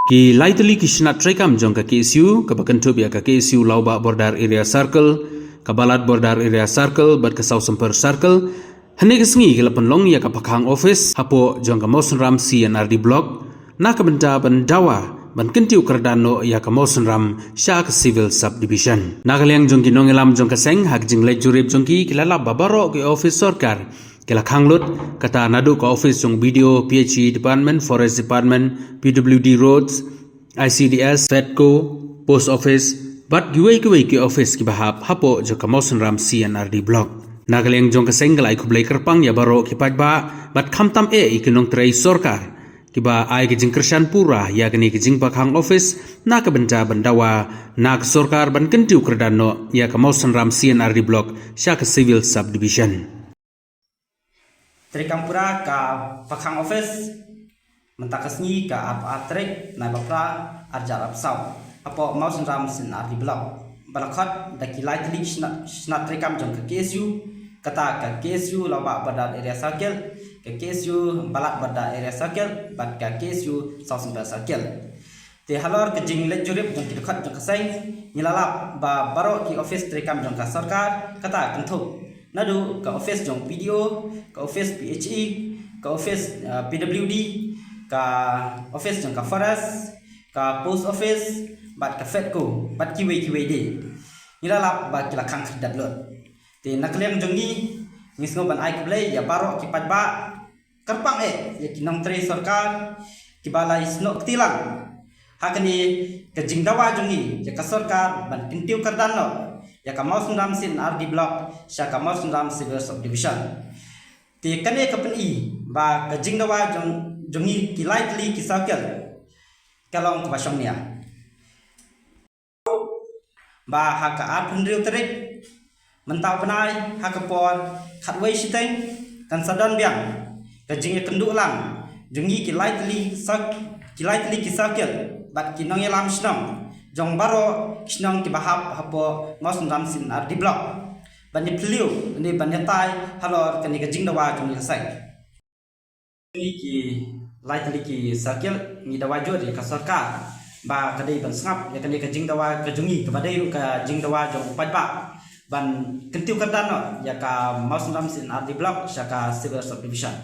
Ki laitali ki Nongtrei jong ka KSU ka bakantu biya ka KSU lauba border area circle ka balat border area circle bat ka Mawsynram circle hane kesngi ke lapan long ya ka pakhang office hapo jong ka Mawsynram CNRD block na ka benda bandawa ban kentiu kerdano ya ka Mawsynram sya ka civil subdivision nagaliang jong ki nongelam jong ka seng hak jing lek jurip jong ki kilala babaro ke office Sorkar kila khanglut kata nadu ka office jong video PHE department forest department PWD roads ICDS Fedco post office but giwei ki office ki bahap hapo jo ka Mawsynram CNRD block nagaliang jong ka sengal ay kublay kerpang ya baro ki pajba but khamtam ki Nongtrei Sorkar kiba ay ki jing kersyan pura ya kini ki jing pakhang office na ka benda bandawa na ka Sorkar ban kentiu kerdano ya ka Mawsynram CNRD block sya ka civil subdivision Trikampura ka pakhang office mentakasni ka atrik na bapra arjar apsau apo Mawsynram CNRD block balakhat dakilai tlik trikam jong ka KSU kata ka KSU laba badar area circle ka KSU balat badar area circle bat ka KSU Mawsynram circle te halor ke jing lek jurip jong kidkhat jong kasai nilalap ba baro ki office trikam jong ka Sorkar kata kentuk nadu ka office jong video ka office PHE ka office PWD ka office jong ka forest ka post office bat ka Fedco bat kiwe de nilalap ba kila khang khadat lot te nakliang jong ni ngisno ban ai kublay ya baro ki padba kerpang ya ki Nongtrei Sorkar ki balai Ïasnoh ktilang hakani ka jingdawa jong ni ya ka Sorkar ban kintiu kardano ya ka Mawsynram CNRD block sya ka Mawsynram civil subdivision ti kane ka peni ba ka jingdawa jongi ki lightly ki circle kalong ka basongnya ba haka apun riu terik mentau penai haka pon khatwei siteng kan sadan biang ka jingi kenduk lang jongi ki lightly ki circle bat ki nongelam snong jong baro snong ki bahap hapo Mawsynram CNRD block bani peliu ni banyatai halor kani ka jingdawa jong ni sai ni ki lightly ki circle ni dawa jod ka Sorkar ba kadai ban sngap ya kani ka jingdawa ka jongi ka badai ka jingdawa jong pajba ban kentiu kadano ya ka Mawsynram CNRD block sya ka civil subdivision